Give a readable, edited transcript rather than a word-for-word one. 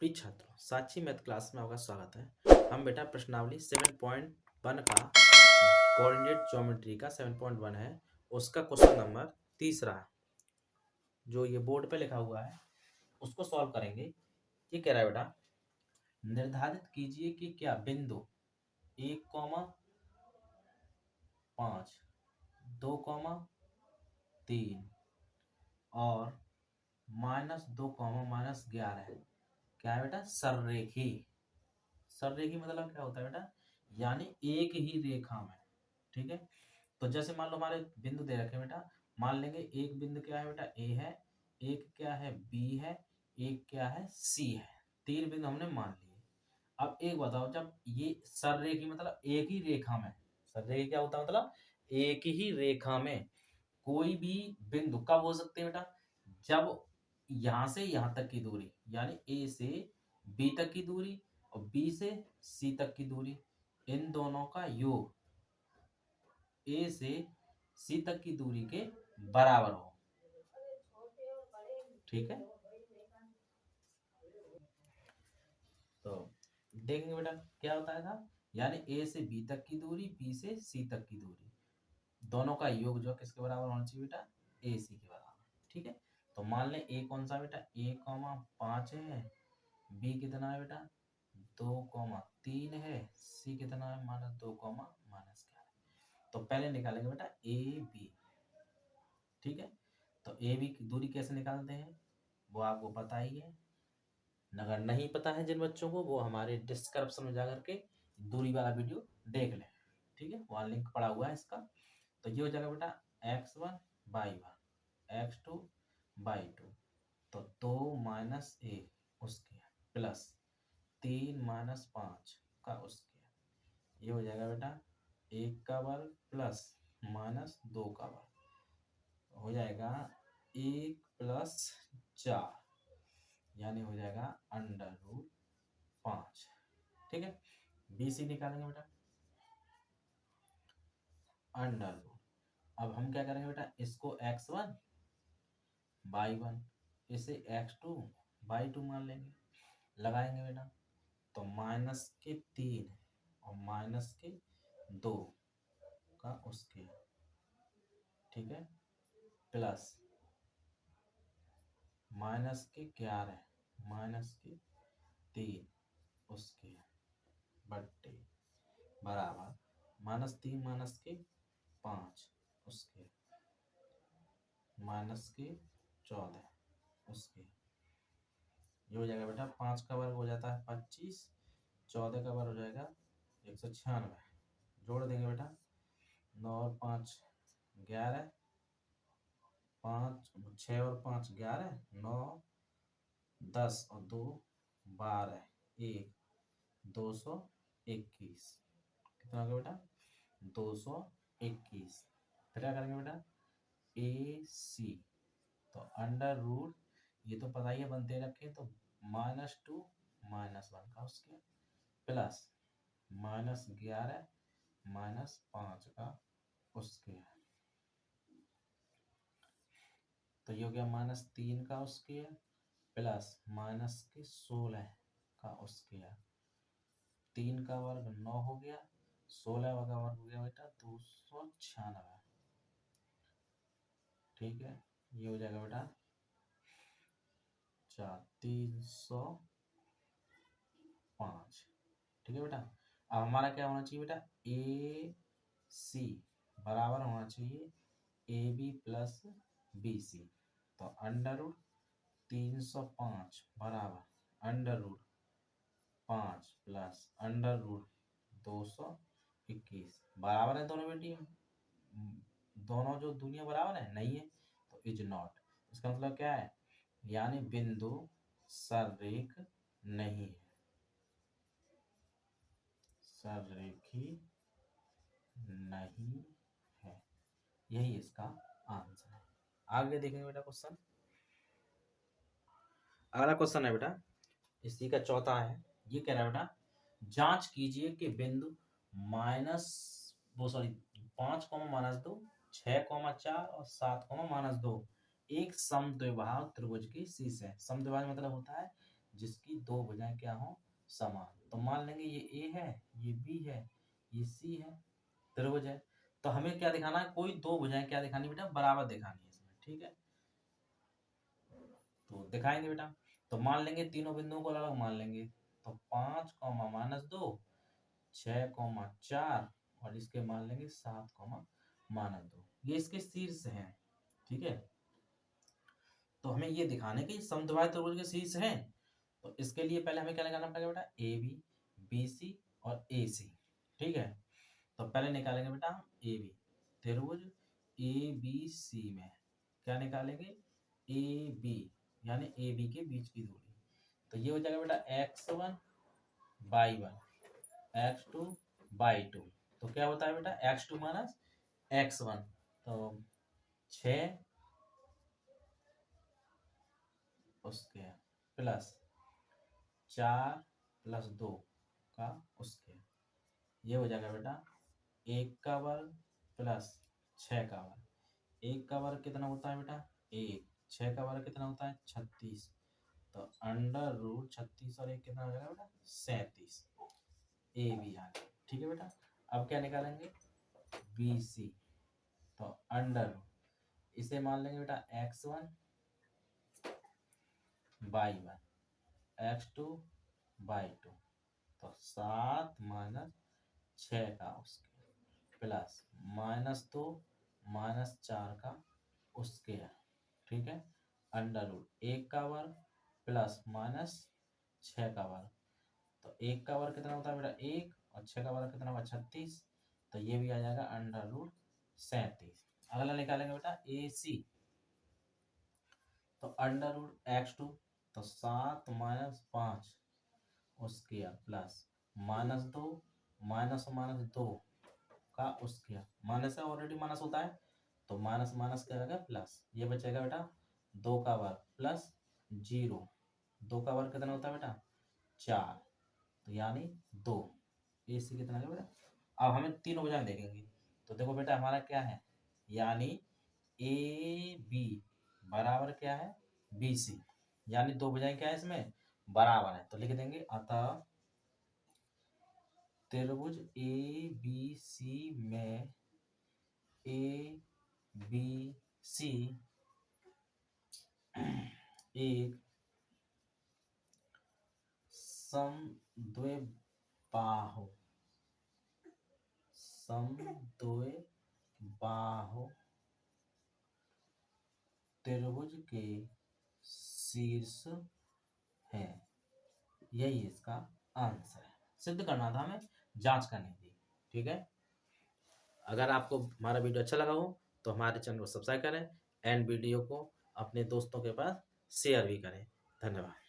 प्रिय छात्रों, साक्षी math class में आपका स्वागत है। हम बेटा प्रश्नावली 7.1 का कोऑर्डिनेट ज्योमेट्री का 7.1 है, उसका क्वेश्चन नंबर तीसरा जो ये बोर्ड पे लिखा हुआ है उसको सॉल्व करेंगे। ये कह रहा है बेटा, निर्धारित कीजिए कि क्या बिंदु 1,5 2,3 और -2, -11 क्या है बेटा, सररेखी। सररेखी मतलब क्या होता है बेटा, यानी एक ही रेखा में। ठीक है, तो जैसे मान लो हमारे बिंदु दे रखे हैं बेटा, मान लेंगे एक बिंदु क्या है बेटा, ए है, एक क्या है बी है, एक क्या है सी है। तीन बिंदु हमने मान लिए। अब एक बताओ, जब ये सररेखी मतलब एक ही रेखा में, सररेखी क्या होता है मतलब एक ही रेखा में कोई भी बिंदु कब हो सकते हैं बेटा, जब यहां से यहां तक की दूरी यानी ए से बी तक की दूरी और बी से सी तक की दूरी, इन दोनों का योग ए से सी तक की दूरी के बराबर हो। ठीक है, तो देखेंगे बेटा क्या होता है था, यानी ए से बी तक की दूरी, बी से सी तक की दूरी, दोनों का योग जो किसके बराबर होना चाहिए बेटा, ए सी के बराबर। ठीक है, तो मान ले ए कौन सा बेटा, 1,5 है, बी कितना है बेटा 2,3 है, सी कितना है -2, -11। तो पहले निकालेंगे बेटा ए बी। ठीक है, तो ए बी की दूरी कैसे निकालते हैं वो आपको पता ही है। अगर नहीं पता है जिन बच्चों को, वो हमारे डिस्क्रिप्शन में जाकर के दूरी वाला वीडियो देख लें। ठीक है, वहाँ लिंक पड़ा हुआ है इसका। तो ये हो जाएगा बेटा x1/1, x2/2, तो 2 - 1 उसके प्लस 3 - 5 का उसके, ये हो जाएगा बेटा 1 का वर्ग प्लस -2 का वर्ग, हो जाएगा 1 + 4, यानी हो जाएगा √5। ठीक है, BC निकालेंगे बेटा √। अब हम क्या करेंगे बेटा, इसको x1/1, इसे x2/2 मान लेंगे, लगाएंगे बेटा, तो -3 और -2 का उसके, ठीक है, प्लस -11 -3 उसके बट्टे बराबर -3 -5 उसके -14 उसके, ये हो जाएगा बेटा 5 का वर्ग हो जाता है 25, 14 का वर्ग हो जाएगा 196। जोड़ देंगे बेटा, 9 और 5 11, 5 6 और 5 11, 9 10 और 2 12, 1 221, कितना हो गया बेटा 221। फिर क्या करेंगे बेटा ए सी, तो √, ये तो पता ही है बनते रखे, तो -2 -1 का उसके प्लस -11 -5 का उसके, तो ये हो गया -3 का उसके प्लस -16 का उसके, 3 का वर्ग 9 हो गया, 16 का वर्ग हो गया बेटा 296। ठीक है, ये हो जाएगा बेटा 305। ठीक है बेटा, अब हमारा क्या होना चाहिए बेटा, ए सी बराबर होना चाहिए A B plus B C, तो √305 बराबर √5 प्लस √221 बराबर है दोनों बेटी, दोनों जो दुनिया बराबर है नहीं है, तो इज नॉट, इसका मतलब क्या है, यानी बिंदु सररेख नहीं है, सररेखी नहीं है, यही इसका आंसर है। आगे देखेंगे बेटा क्वेश्चन, अगला क्वेश्चन है बेटा इसी का चौथा है। ये कह रहा है बेटा, जांच कीजिए कि बिंदु -5, -2, 6, 4 और 7, -2 एक समद्विबाहु त्रिभुज की शीर्ष है। समद्विबाहु मतलब होता है जिसकी दो भुजाएं क्या हो, समान। तो मान लेंगे ये ए है, ये बी है, ये सी है, त्रिभुज है। तो हमें क्या दिखाना है, कोई दो भुजाएं क्या दिखानी बेटा, बराबर दिखानी है इसमें, ठीक है। तो दिखाएंगे बेटा। तो मान लेंगे तीनों बिंदुओं को अलग अलग मान लेंगे। तो 5 कॉमा -2, 6 कॉमा 4 और इसके मान लेंगे 7 कॉमा -2। ये इसके शीर्ष हैं, ठीक है। तो हमें ये दिखाने के समद्विबाहुक त्रिभुज के शीर्ष हैं। तो इसके लिए पहले हमें क्या निकालना पड़ेगा बेटा, ए बी, बी सी और ए सी, ठीक है। तो पहले निकालेंगे बेटा ए बी, त्रिभुज ए बी सी में क्या निकालेंगे, ए बी, यानी ए बी के बीच की दूरी। तो ये हो जाएगा बेटा x1 बाई 1, x2 बाई 2। तो क्या होता है बेटा, x2 माइनस x1, तो 6 उसके प्लस 4 प्लस 2 का उसके, ये हो जाएगा बेटा 1 का वर्ग प्लस 6 का वर्ग। 1 का वर्ग कितना होता है बेटा 1, 6 का वर्ग कितना होता है 36। तो अंडर रूट 36 और 1 कितना हो जाएगा बेटा 37। ए बी आ गया, ठीक है बेटा। अब क्या निकालेंगे, बी सी। तो अंडर रूट, इसे मान लेंगे बेटा x1 बाई 1, x2 बाई 2। तो 7 माइनस 6 का उसके प्लस -2 -4 का उसके, ठीक है। अंडर रूट 1 का वर्ग प्लस -6 का वर्ग। तो 1 का वर्ग कितना होता है बेटा 1 और 6 का वर्ग कितना होगा 36। तो ये भी आ जाएगा अंडर रूट 37। अगला निकालेंगे बेटा ए सी। तो अंडर रूट x2, तो 7 माइनस 5 उसके प्लस -2 -2 का उसके, माइनस है ऑलरेडी माइनस होता है, तो माइनस माइनस क्या रहेगा प्लस। ये बचेगा बेटा 2 का वर्ग प्लस 0, 2 का वर्ग कितना होता है बेटा 4, तो यानी 2। ए सी कितना है बेटा। अब हमें तीनों भुजाएं देखेंगे। तो देखो बेटा हमारा क्या है, यानी ए बी बराबर क्या है बी सी, यानी दो भुजाएं क्या है इसमें बराबर है। तो लिख देंगे अतः त्रिभुज ए बी सी में ए बी सी एक समद्विबाहु त्रिभुज के शीर्ष है। यही इसका आंसर है। सिद्ध करना था, हमें जांच करनी थी, ठीक है। अगर आपको हमारा वीडियो अच्छा लगा हो तो हमारे चैनल को सब्सक्राइब करें एंड वीडियो को अपने दोस्तों के पास शेयर भी करें। धन्यवाद।